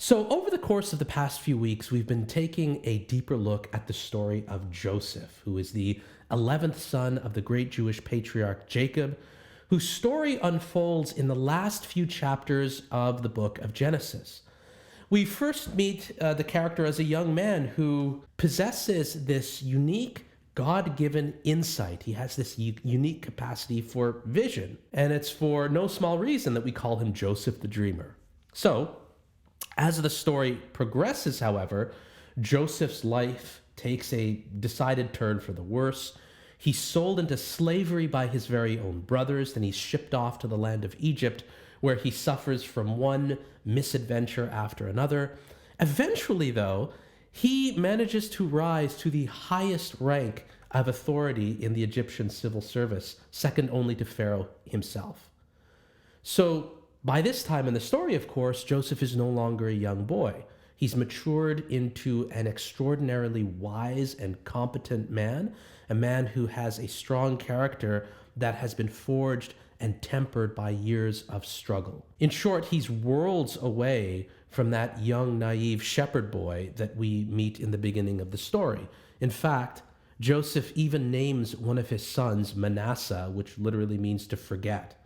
So, over the course of the past few weeks, we've been taking a deeper look at the story of Joseph, who is the 11th son of the great Jewish patriarch Jacob, whose story unfolds in the last few chapters of the book of Genesis. We first meet the character as a young man who possesses this unique God-given insight. He has this unique capacity for vision, and it's for no small reason that we call him Joseph the Dreamer. So, as the story progresses, however, Joseph's life takes a decided turn for the worse. He's sold into slavery by his very own brothers, then he's shipped off to the land of Egypt, where he suffers from one misadventure after another. Eventually, though, he manages to rise to the highest rank of authority in the Egyptian civil service, second only to Pharaoh himself. So, by this time in the story, of course, Joseph is no longer a young boy. He's matured into an extraordinarily wise and competent man, a man who has a strong character that has been forged and tempered by years of struggle. In short, he's worlds away from that young, naive shepherd boy that we meet in the beginning of the story. In fact, Joseph even names one of his sons Manasseh, which literally means to forget.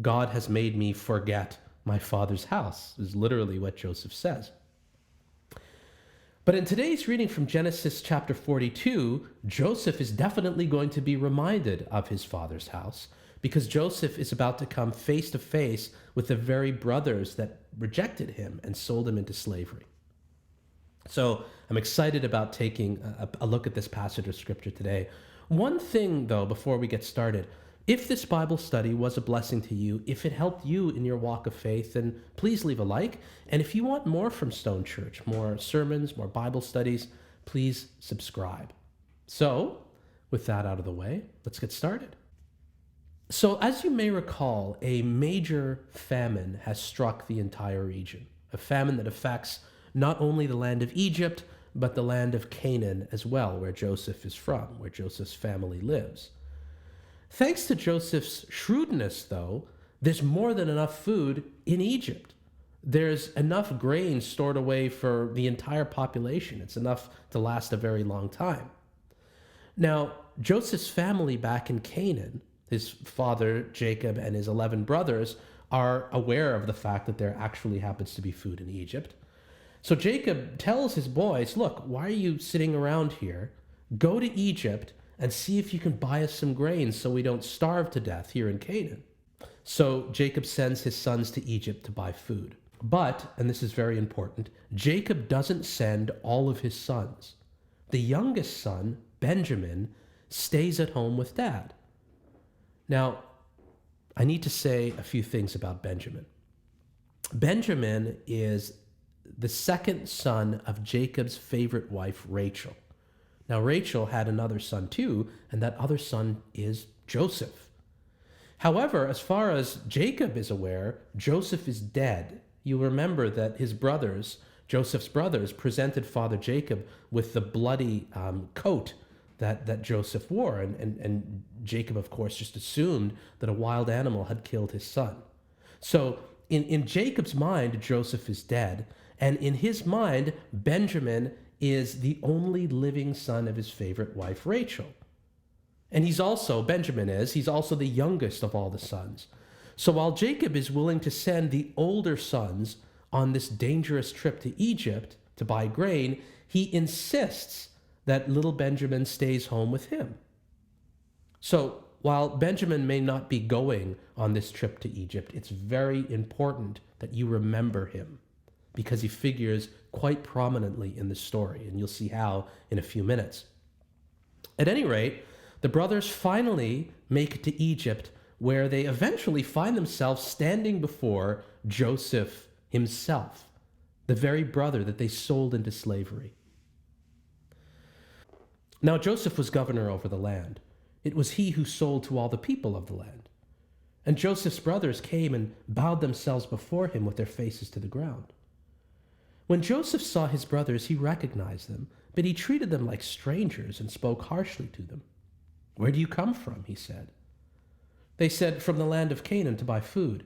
God has made me forget my father's house, is literally what Joseph says. But in today's reading from Genesis chapter 42, Joseph is definitely going to be reminded of his father's house, because Joseph is about to come face to face with the very brothers that rejected him and sold him into slavery. So I'm excited about taking a look at this passage of scripture today. One thing, though, before we get started, if this Bible study was a blessing to you, if it helped you in your walk of faith, then please leave a like. And if you want more from Stone Church, more sermons, more Bible studies, please subscribe. So, with that out of the way, let's get started. So, as you may recall, a major famine has struck the entire region, a famine that affects not only the land of Egypt, but the land of Canaan as well, where Joseph is from, where Joseph's family lives. Thanks to Joseph's shrewdness, though, there's more than enough food in Egypt. There's enough grain stored away for the entire population. It's enough to last a very long time. Now, Joseph's family back in Canaan, his father Jacob and his 11 brothers, are aware of the fact that there actually happens to be food in Egypt. So Jacob tells his boys, look, why are you sitting around here? Go to Egypt and see if you can buy us some grain so we don't starve to death here in Canaan. So Jacob sends his sons to Egypt to buy food. But, and this is very important, Jacob doesn't send all of his sons. The youngest son, Benjamin, stays at home with dad. Now, I need to say a few things about Benjamin. Benjamin is the second son of Jacob's favorite wife, Rachel. Now, Rachel had another son too, and that other son is Joseph. However, as far as Jacob is aware, Joseph is dead. You'll remember that his brothers, Joseph's brothers, presented Father Jacob with the bloody coat that Joseph wore, and Jacob, of course, just assumed that a wild animal had killed his son. So, in Jacob's mind, Joseph is dead, and in his mind, Benjamin is the only living son of his favorite wife, Rachel. And he's also the youngest of all the sons. So while Jacob is willing to send the older sons on this dangerous trip to Egypt to buy grain, he insists that little Benjamin stays home with him. So while Benjamin may not be going on this trip to Egypt, it's very important that you remember him, because he figures quite prominently in the story, and you'll see how in a few minutes. At any rate, the brothers finally make it to Egypt, where they eventually find themselves standing before Joseph himself, the very brother that they sold into slavery. Now, Joseph was governor over the land. It was he who sold to all the people of the land. And Joseph's brothers came and bowed themselves before him with their faces to the ground. When Joseph saw his brothers, he recognized them, but he treated them like strangers and spoke harshly to them. "Where do you come from?" he said. They said, "From the land of Canaan to buy food."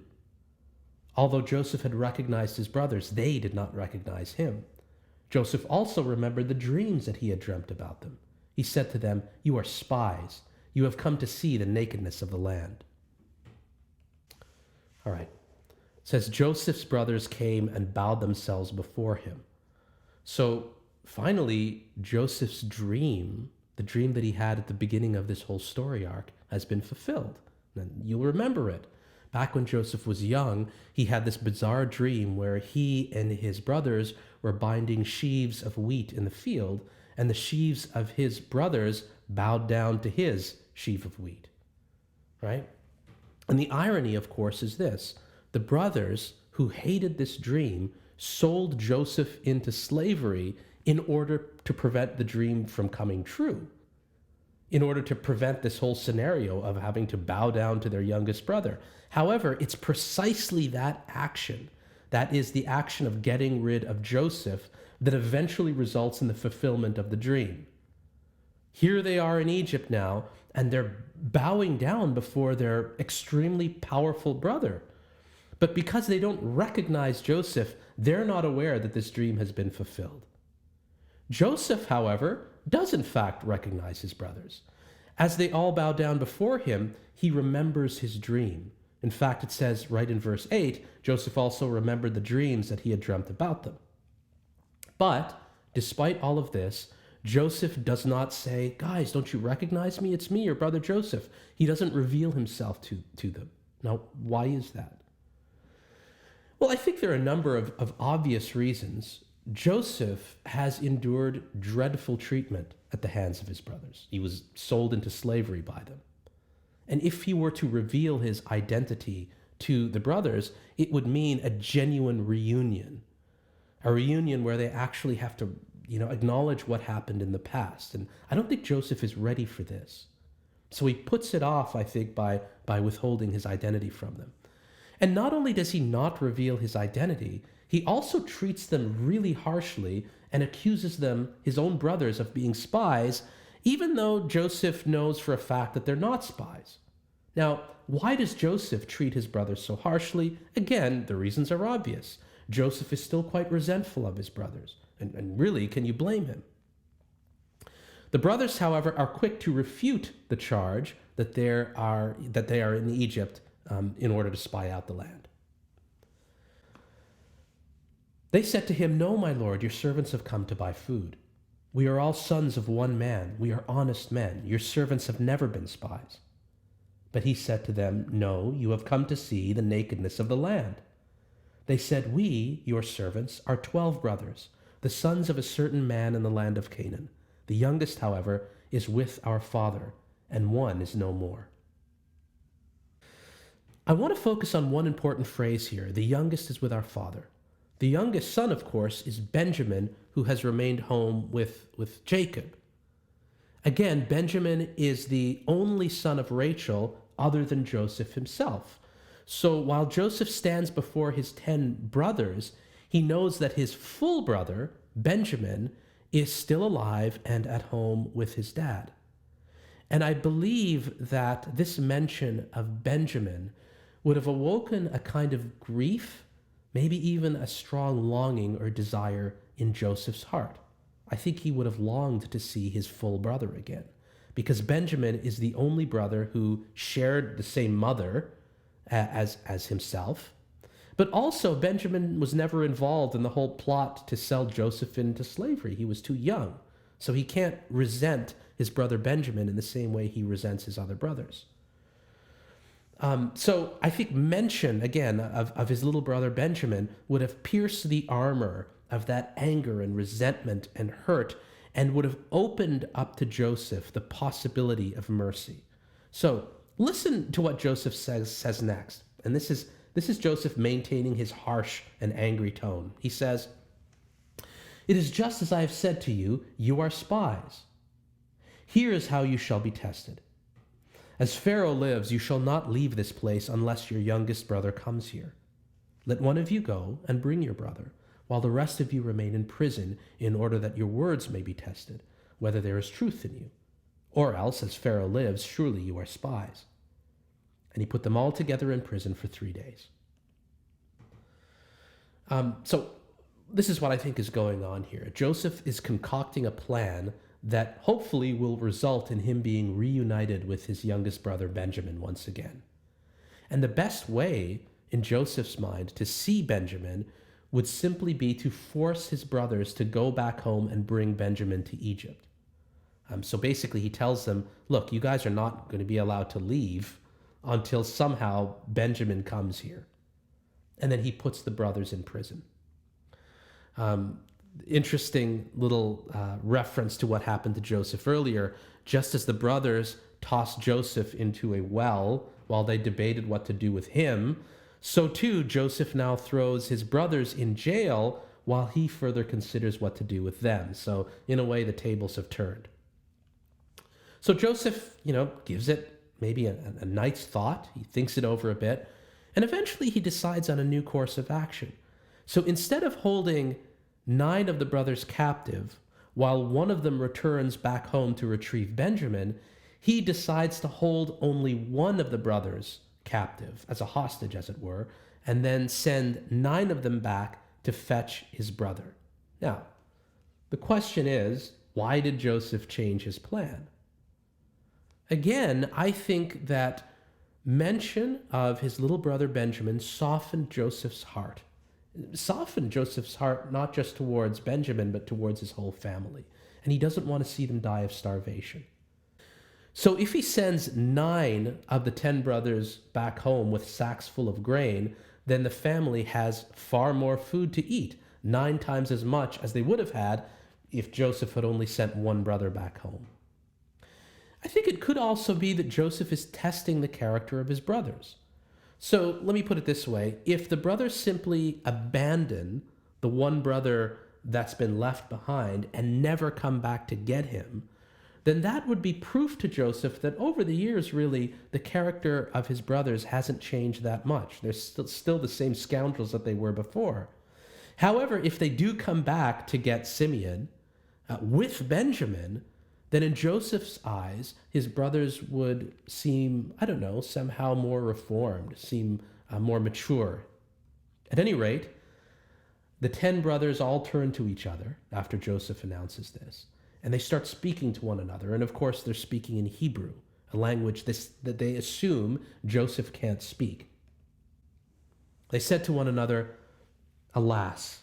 Although Joseph had recognized his brothers, they did not recognize him. Joseph also remembered the dreams that he had dreamt about them. He said to them, "You are spies. You have come to see the nakedness of the land." All right. It says, Joseph's brothers came and bowed themselves before him. So finally, Joseph's dream, the dream that he had at the beginning of this whole story arc, has been fulfilled. And you'll remember it. Back when Joseph was young, he had this bizarre dream where he and his brothers were binding sheaves of wheat in the field, and the sheaves of his brothers bowed down to his sheaf of wheat, right? And the irony, of course, is this. The brothers who hated this dream sold Joseph into slavery in order to prevent the dream from coming true, in order to prevent this whole scenario of having to bow down to their youngest brother. However, it's precisely that action, that is the action of getting rid of Joseph, that eventually results in the fulfillment of the dream. Here they are in Egypt now, and they're bowing down before their extremely powerful brother. But because they don't recognize Joseph, they're not aware that this dream has been fulfilled. Joseph, however, does in fact recognize his brothers. As they all bow down before him, he remembers his dream. In fact, it says right in verse 8, Joseph also remembered the dreams that he had dreamt about them. But despite all of this, Joseph does not say, "Guys, don't you recognize me? It's me, your brother Joseph." He doesn't reveal himself to them. Now, why is that? Well, I think there are a number of obvious reasons. Joseph has endured dreadful treatment at the hands of his brothers. He was sold into slavery by them. And if he were to reveal his identity to the brothers, it would mean a genuine reunion, a reunion where they actually have to, acknowledge what happened in the past. And I don't think Joseph is ready for this. So he puts it off, I think, by withholding his identity from them. And not only does he not reveal his identity, he also treats them really harshly and accuses them, his own brothers, of being spies, even though Joseph knows for a fact that they're not spies. Now, why does Joseph treat his brothers so harshly? Again, the reasons are obvious. Joseph is still quite resentful of his brothers. And really, can you blame him? The brothers, however, are quick to refute the charge that they are in Egypt in order to spy out the land. They said to him, "No, my lord, your servants have come to buy food. We are all sons of one man. We are honest men. Your servants have never been spies." But he said to them, "No, you have come to see the nakedness of the land." They said, "We, your servants, are 12 brothers, the sons of a certain man in the land of Canaan. The youngest, however, is with our father, and one is no more." I want to focus on one important phrase here. The youngest is with our father. The youngest son, of course, is Benjamin, who has remained home with Jacob. Again, Benjamin is the only son of Rachel other than Joseph himself. So while Joseph stands before his 10 brothers, he knows that his full brother, Benjamin, is still alive and at home with his dad. And I believe that this mention of Benjamin would have awoken a kind of grief, maybe even a strong longing or desire in Joseph's heart. I think he would have longed to see his full brother again, because Benjamin is the only brother who shared the same mother as himself. But also, Benjamin was never involved in the whole plot to sell Joseph into slavery. He was too young, so he can't resent his brother Benjamin in the same way he resents his other brothers. So I think mention, again, of his little brother Benjamin would have pierced the armor of that anger and resentment and hurt, and would have opened up to Joseph the possibility of mercy. So listen to what Joseph says next. And this is Joseph maintaining his harsh and angry tone. He says, "It is just as I have said to you, you are spies. Here is how you shall be tested. As Pharaoh lives, you shall not leave this place unless your youngest brother comes here. Let one of you go and bring your brother, while the rest of you remain in prison, in order that your words may be tested, whether there is truth in you. Or else, as Pharaoh lives, surely you are spies." And he put them all together in prison for 3 days. So this is what I think is going on here. Joseph is concocting a plan that hopefully will result in him being reunited with his youngest brother Benjamin once again. And the best way, in Joseph's mind, to see Benjamin would simply be to force his brothers to go back home and bring Benjamin to Egypt. So basically, he tells them, look, you guys are not going to be allowed to leave until somehow Benjamin comes here. And then he puts the brothers in prison. Interesting little reference to what happened to Joseph earlier. Just as the brothers tossed Joseph into a well while they debated what to do with him, so too Joseph now throws his brothers in jail while he further considers what to do with them. So in a way, the tables have turned. So Joseph, gives it maybe a night's thought. He thinks it over a bit, and eventually he decides on a new course of action. So instead of holding 9 of the brothers captive, while one of them returns back home to retrieve Benjamin, he decides to hold only one of the brothers captive, as a hostage, as it were, and then send 9 of them back to fetch his brother. Now, the question is, why did Joseph change his plan? Again, I think that mention of his little brother Benjamin softened Joseph's heart. Softened Joseph's heart not just towards Benjamin, but towards his whole family. And he doesn't want to see them die of starvation. So if he sends 9 of the 10 brothers back home with sacks full of grain, then the family has far more food to eat, 9 times as much as they would have had if Joseph had only sent one brother back home. I think it could also be that Joseph is testing the character of his brothers. So let me put it this way. If the brothers simply abandon the one brother that's been left behind and never come back to get him, then that would be proof to Joseph that over the years, really, the character of his brothers hasn't changed that much. They're still the same scoundrels that they were before. However, if they do come back to get Simeon with Benjamin, then in Joseph's eyes, his brothers would seem, somehow more reformed, seem more mature. At any rate, the 10 brothers all turn to each other after Joseph announces this, and they start speaking to one another. And of course, they're speaking in Hebrew, a language that they assume Joseph can't speak. They said to one another, "Alas,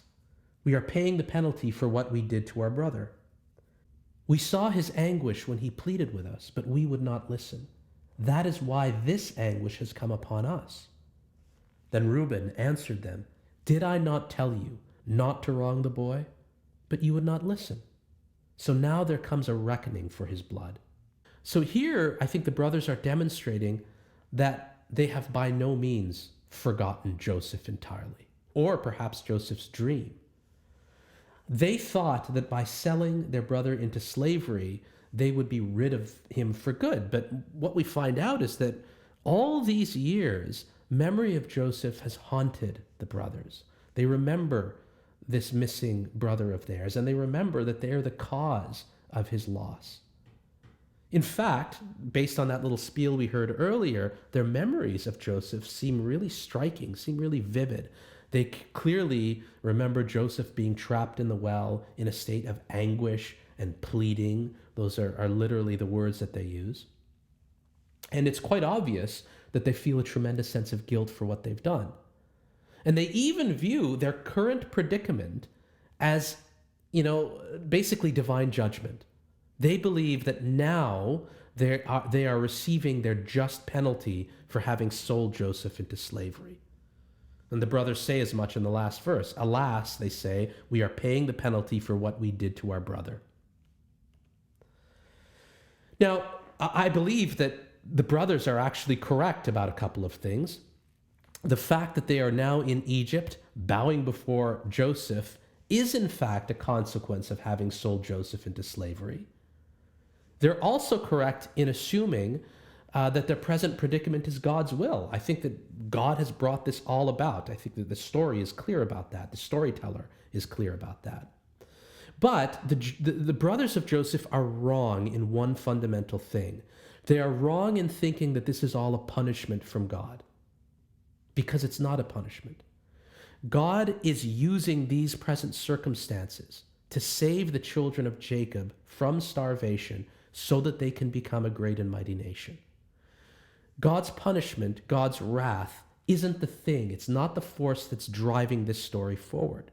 we are paying the penalty for what we did to our brother. We saw his anguish when he pleaded with us, but we would not listen. That is why this anguish has come upon us." Then Reuben answered them, "Did I not tell you not to wrong the boy? But you would not listen. So now there comes a reckoning for his blood." So here, I think the brothers are demonstrating that they have by no means forgotten Joseph entirely, or perhaps Joseph's dream. They thought that by selling their brother into slavery, they would be rid of him for good. But what we find out is that all these years, memory of Joseph has haunted the brothers. They remember this missing brother of theirs, and they remember that they are the cause of his loss. In fact, based on that little spiel we heard earlier, their memories of Joseph seem really striking, seem really vivid. They clearly remember Joseph being trapped in the well in a state of anguish and pleading. Those are literally the words that they use. And it's quite obvious that they feel a tremendous sense of guilt for what they've done. And they even view their current predicament as, basically divine judgment. They believe that now they are receiving their just penalty for having sold Joseph into slavery. And the brothers say as much in the last verse. "Alas," they say, "we are paying the penalty for what we did to our brother." Now, I believe that the brothers are actually correct about a couple of things. The fact that they are now in Egypt, bowing before Joseph, is in fact a consequence of having sold Joseph into slavery. They're also correct in assuming that their present predicament is God's will. I think that God has brought this all about. I think that the story is clear about that. The storyteller is clear about that. But the brothers of Joseph are wrong in one fundamental thing. They are wrong in thinking that this is all a punishment from God, because it's not a punishment. God is using these present circumstances to save the children of Jacob from starvation so that they can become a great and mighty nation. God's punishment, God's wrath, isn't the thing. It's not the force that's driving this story forward.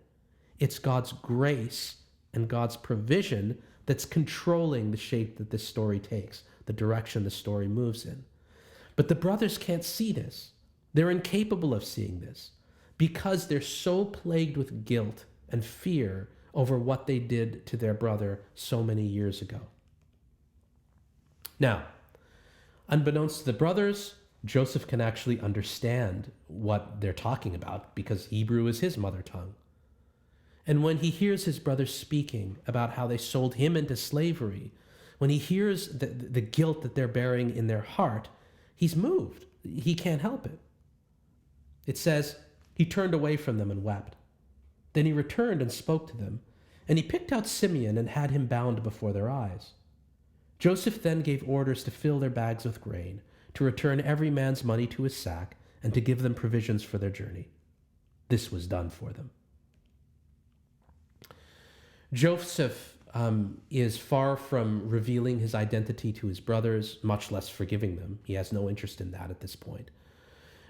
It's God's grace and God's provision that's controlling the shape that this story takes, the direction the story moves in. But the brothers can't see this. They're incapable of seeing this because they're so plagued with guilt and fear over what they did to their brother so many years ago. Now, unbeknownst to the brothers, Joseph can actually understand what they're talking about because Hebrew is his mother tongue. And when he hears his brothers speaking about how they sold him into slavery, when he hears the guilt that they're bearing in their heart, he's moved. He can't help it. It says, he turned away from them and wept. Then he returned and spoke to them, and he picked out Simeon and had him bound before their eyes. Joseph then gave orders to fill their bags with grain, to return every man's money to his sack, and to give them provisions for their journey. This was done for them. Joseph is far from revealing his identity to his brothers, much less forgiving them. He has no interest in that at this point.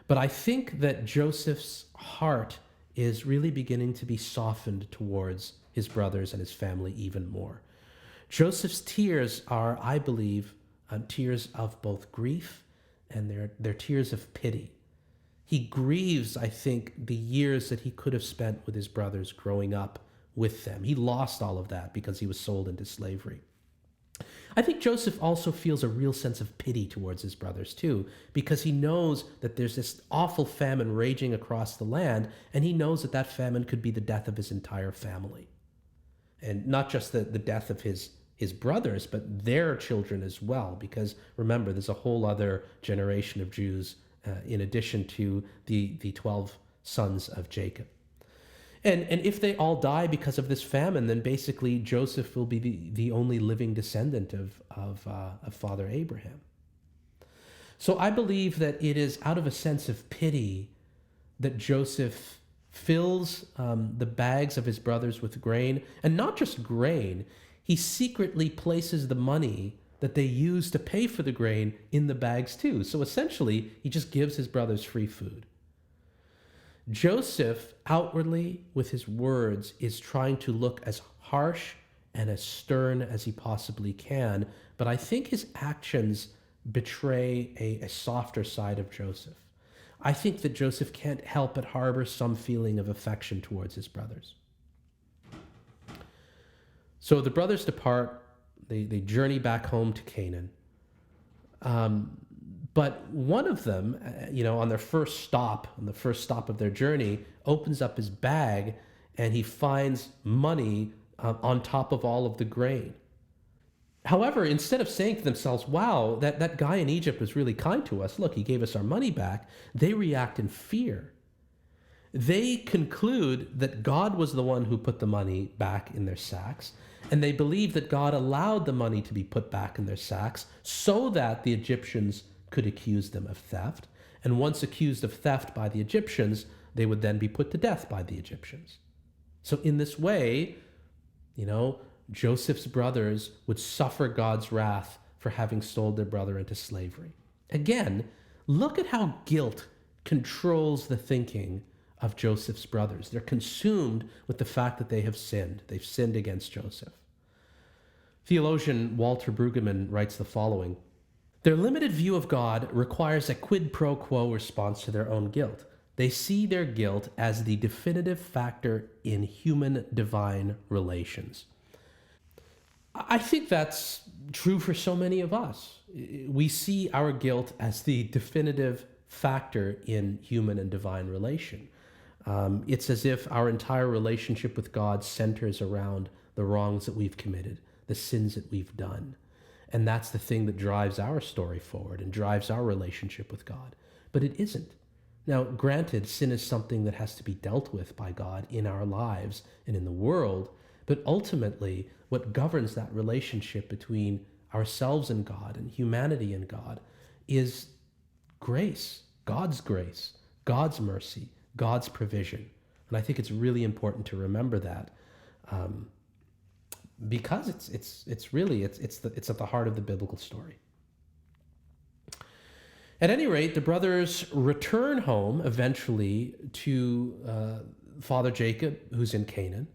But I think that Joseph's heart is really beginning to be softened towards his brothers and his family even more. Joseph's tears are, I believe, tears of both grief and they're tears of pity. He grieves, I think, the years that he could have spent with his brothers growing up with them. He lost all of that because he was sold into slavery. I think Joseph also feels a real sense of pity towards his brothers too, because he knows that there's this awful famine raging across the land, and he knows that that famine could be the death of his entire family. And not just the death of his brothers, but their children as well, because remember, there's a whole other generation of Jews in addition to the 12 sons of Jacob. And if they all die because of this famine, then basically Joseph will be the only living descendant of Father Abraham. So I believe that it is out of a sense of pity that Joseph fills the bags of his brothers with grain, and not just grain. He secretly places the money that they use to pay for the grain in the bags too. So essentially, he just gives his brothers free food. Joseph, outwardly, with his words, is trying to look as harsh and as stern as he possibly can, but I think his actions betray a softer side of Joseph. I think that Joseph can't help but harbor some feeling of affection towards his brothers. So the brothers depart, they journey back home to Canaan. But one of them, on their first stop, on the first stop of their journey, opens up his bag and he finds money on top of all of the grain. However, instead of saying to themselves, wow, that guy in Egypt was really kind to us, look, he gave us our money back, they react in fear. They conclude that God was the one who put the money back in their sacks, and they believe that God allowed the money to be put back in their sacks so that the Egyptians could accuse them of theft. And once accused of theft by the Egyptians, they would then be put to death by the Egyptians. So in this way, Joseph's brothers would suffer God's wrath for having sold their brother into slavery. Again, look at how guilt controls the thinking of Joseph's brothers. They're consumed with the fact that they have sinned. They've sinned against Joseph. Theologian Walter Brueggemann writes the following: their limited view of God requires a quid pro quo response to their own guilt. They see their guilt as the definitive factor in human-divine relations. I think that's true for so many of us. We see our guilt as the definitive factor in human and divine relation. It's as if our entire relationship with God centers around the wrongs that we've committed, the sins that we've done. And that's the thing that drives our story forward and drives our relationship with God. But it isn't. Now, granted, sin is something that has to be dealt with by God in our lives and in the world, but ultimately, what governs that relationship between ourselves and God and humanity and God is grace, God's mercy, God's provision. And I think it's really important to remember that, because it's at the heart of the biblical story. At any rate, the brothers return home eventually to Father Jacob, who's in Canaan.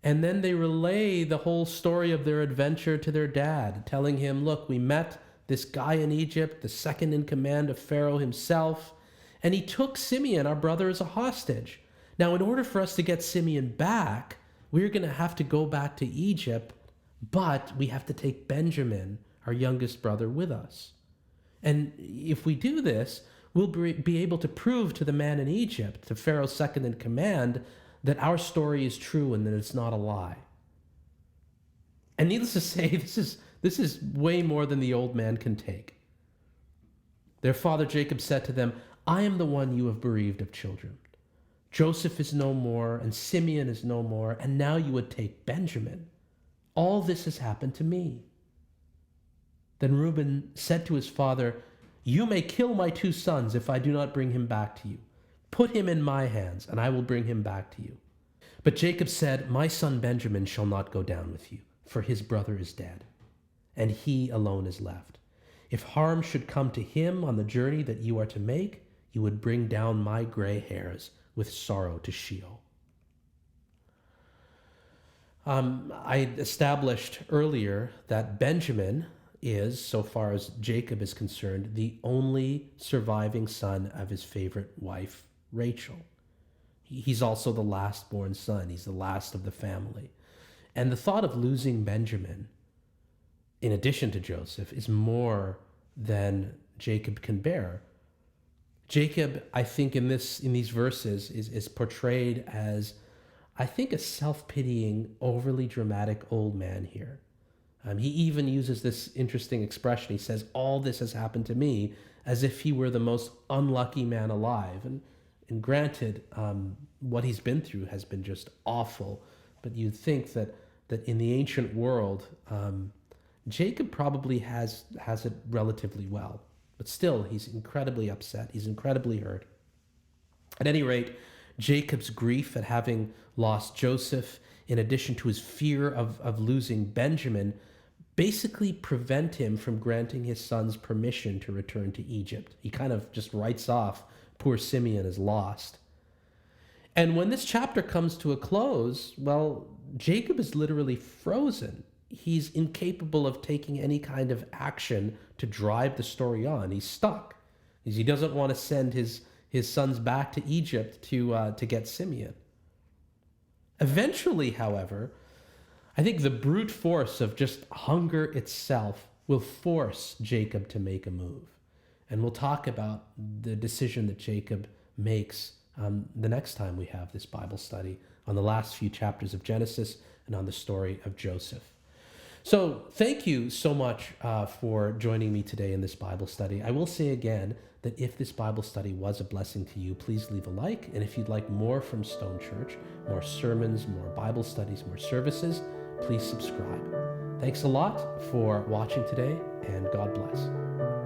And then they relay the whole story of their adventure to their dad, telling him, look, we met this guy in Egypt, the second in command of Pharaoh himself, and he took Simeon, our brother, as a hostage. Now, in order for us to get Simeon back, we're going to have to go back to Egypt, but we have to take Benjamin, our youngest brother, with us. And if we do this, we'll be able to prove to the man in Egypt, to Pharaoh's second in command, that our story is true and that it's not a lie. And needless to say, this is way more than the old man can take. Their father Jacob said to them, I am the one you have bereaved of children. Joseph is no more, and Simeon is no more, and now you would take Benjamin. All this has happened to me. Then Reuben said to his father, you may kill my 2 sons if I do not bring him back to you. Put him in my hands, and I will bring him back to you. But Jacob said, my son Benjamin shall not go down with you, for his brother is dead, and he alone is left. If harm should come to him on the journey that you are to make, you would bring down my gray hairs with sorrow to Sheol. I established earlier that Benjamin is, so far as Jacob is concerned, the only surviving son of his favorite wife, Rachel. He's also the last-born son. He's the last of the family. And the thought of losing Benjamin, in addition to Joseph, is more than Jacob can bear. Jacob, I think in these verses, is portrayed as, I think, a self-pitying, overly dramatic old man here. He even uses this interesting expression. He says, all this has happened to me, as if he were the most unlucky man alive. And granted, what he's been through has been just awful. But you'd think that in the ancient world, Jacob probably has it relatively well. But still, he's incredibly upset. He's incredibly hurt. At any rate, Jacob's grief at having lost Joseph, in addition to his fear of losing Benjamin, basically prevent him from granting his sons permission to return to Egypt. He kind of just writes off poor Simeon as lost. And when this chapter comes to a close, well, Jacob is literally frozen. He's incapable of taking any kind of action to drive the story on. He's stuck. He doesn't want to send his sons back to Egypt to get Simeon. Eventually, however, I think the brute force of just hunger itself will force Jacob to make a move. And we'll talk about the decision that Jacob makes the next time we have this Bible study on the last few chapters of Genesis and on the story of Joseph. So thank you so much for joining me today in this Bible study. I will say again that if this Bible study was a blessing to you, please leave a like. And if you'd like more from Stone Church, more sermons, more Bible studies, more services, please subscribe. Thanks a lot for watching today, and God bless.